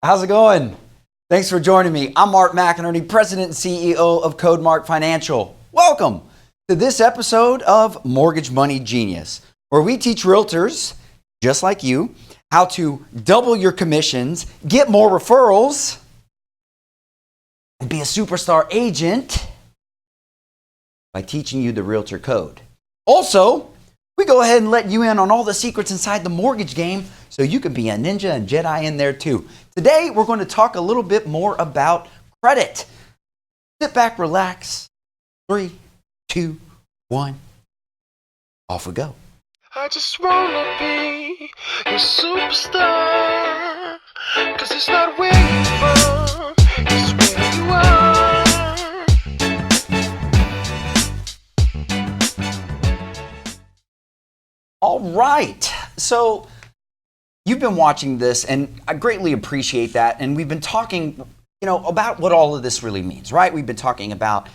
How's it going? Thanks for joining me. I'm Mark McInerney, President and CEO of CodeMark Financial. Welcome to this episode of Mortgage Money Genius, where we teach realtors, just like you, how to double your commissions, get more referrals, and be a superstar agent by teaching you the realtor code. Also, we go ahead and let you in on all the secrets inside the mortgage game so you can be a ninja and Jedi in there too. Today, we're going to talk a little bit more about credit. Sit back, relax. 3, 2, 1. Off we go. I just wanna be your superstar, 'cause it's not where you are, it's where you are. All right. So you've been watching this, and I greatly appreciate that. And we've been talking, about what all of this really means, right? We've been talking about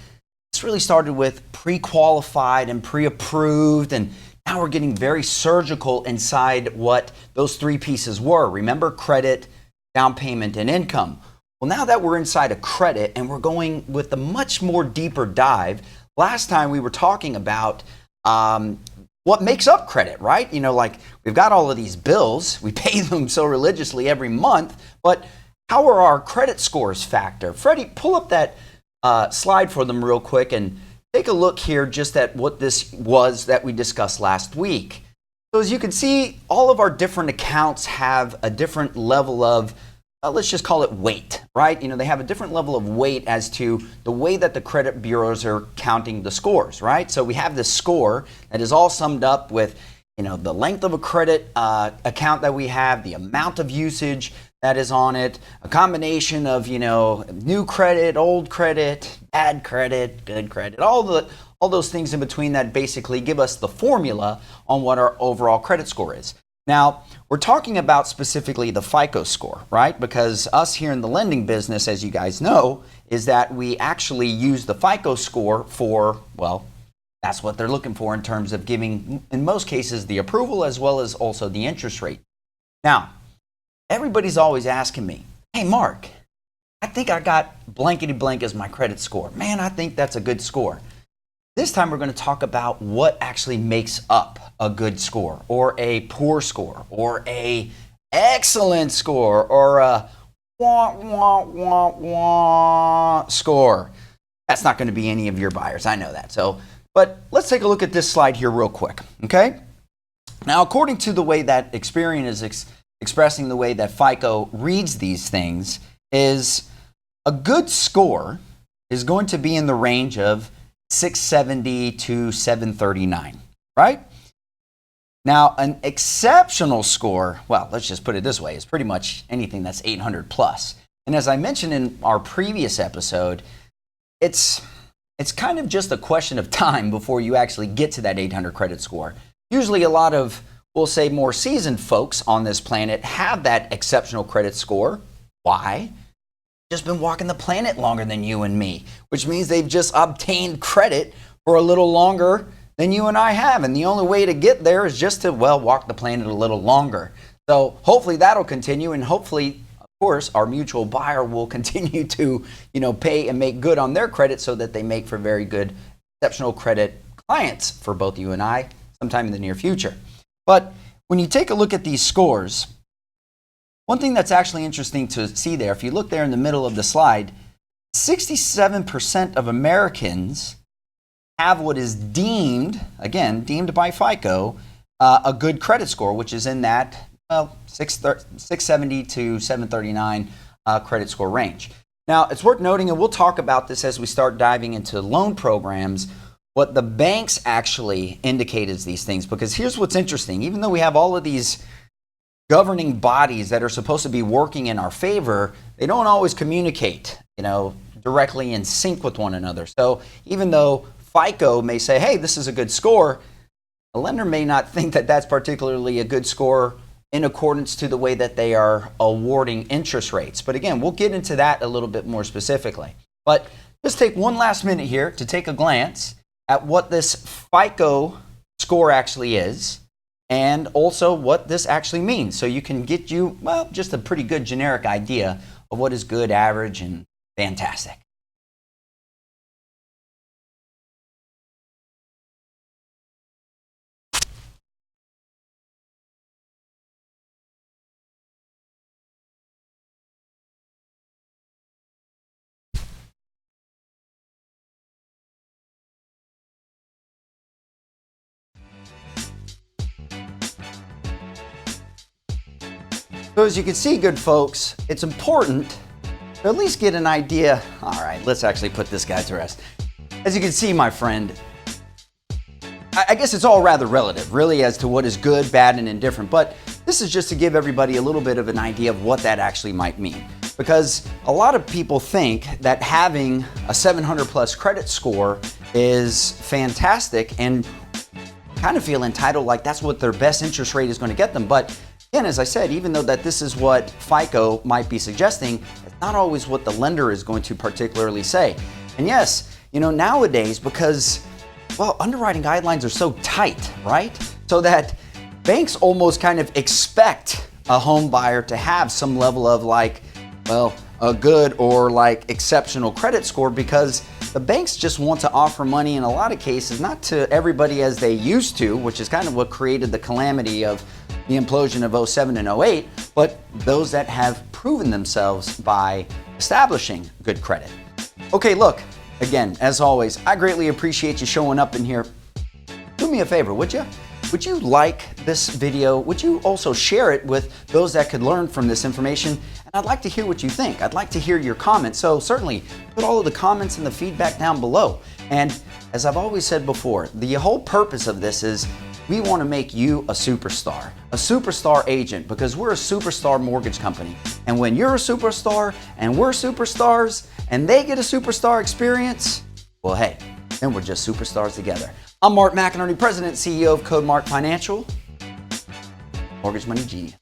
this really started with pre-qualified and pre-approved, and now we're getting very surgical inside what those three pieces were. Remember, credit, down payment, and income. Well, now that we're inside of credit and we're going with a much more deeper dive, last time we were talking about what makes up credit, right? Like we've got all of these bills, we pay them so religiously every month, but how are our credit scores factor? Freddie, pull up that slide for them real quick and take a look here just at what this was that we discussed last week. So as you can see, all of our different accounts have a different level of, let's just call it weight, right? They have a different level of weight as to the way that the credit bureaus are counting the scores, right? So we have this score that is all summed up with, the length of a credit account that we have, the amount of usage that is on it, a combination of, new credit, old credit, bad credit, good credit, all those things in between that basically give us the formula on what our overall credit score is. Now, we're talking about specifically the FICO score, right? Because us here in the lending business, as you guys know, is that we actually use the FICO score for, well, that's what they're looking for in terms of giving, in most cases, the approval as well as also the interest rate. Now, everybody's always asking me, hey, Mark, I think I got blankety blank as my credit score. Man, I think that's a good score. This time we're going to talk about what actually makes up a good score or a poor score or a excellent score or a score. That's not going to be any of your buyers. I know that. But let's take a look at this slide here real quick. Okay. Now, according to the way that Experian is expressing the way that FICO reads these things, is a good score is going to be in the range of 670 to 739, right? Now, an exceptional score, well, let's just put it this way, is pretty much anything that's 800 plus. And as I mentioned in our previous episode, it's kind of just a question of time before you actually get to that 800 credit score. Usually a lot of, we'll say, more seasoned folks on this planet have that exceptional credit score. Why? Just been walking the planet longer than you and me, which means they've just obtained credit for a little longer than you and I have. And the only way to get there is just to, walk the planet a little longer. So hopefully that'll continue, and hopefully, of course, our mutual buyer will continue to, pay and make good on their credit so that they make for very good, exceptional credit clients for both you and I sometime in the near future. But when you take a look at these scores, one thing that's actually interesting to see there, if you look there in the middle of the slide, 67% of Americans have what is deemed by FICO, a good credit score, which is in that 670 to 739 credit score range. Now, it's worth noting, and we'll talk about this as we start diving into loan programs, what the banks actually indicate as these things. Because here's what's interesting. Even though we have all of these governing bodies that are supposed to be working in our favor, they don't always communicate, directly in sync with one another. So even though FICO may say, hey, this is a good score, a lender may not think that that's particularly a good score in accordance to the way that they are awarding interest rates. But again, we'll get into that a little bit more specifically. But just take one last minute here to take a glance at what this FICO score actually is. and also what this actually means. So you can get you, well, just a pretty good generic idea of what is good, average, and fantastic. So as you can see, good folks, it's important to at least get an idea. All right, let's actually put this guy to rest. As you can see, my friend, I guess it's all rather relative, really, as to what is good, bad, and indifferent. But this is just to give everybody a little bit of an idea of what that actually might mean. Because a lot of people think that having a 700 plus credit score is fantastic and kind of feel entitled like that's what their best interest rate is going to get them. But again, as I said, even though that this is what FICO might be suggesting, it's not always what the lender is going to particularly say. And yes, nowadays, because, well, underwriting guidelines are so tight, right? So that banks almost kind of expect a home buyer to have some level of a good or exceptional credit score, because the banks just want to offer money in a lot of cases, not to everybody as they used to, which is kind of what created the calamity of the implosion of 07 and 08, but those that have proven themselves by establishing good credit. Okay, look, again, as always, I greatly appreciate you showing up in here. Do me a favor, would you? Would you like this video? Would you also share it with those that could learn from this information? And I'd like to hear what you think. I'd like to hear your comments. So certainly put all of the comments and the feedback down below. And as I've always said before, the whole purpose of this is we want to make you a superstar agent, because we're a superstar mortgage company. And when you're a superstar and we're superstars and they get a superstar experience, well, hey, then we're just superstars together. I'm Mark McInerney, President and CEO of CodeMark Financial, Mortgage Money Genius.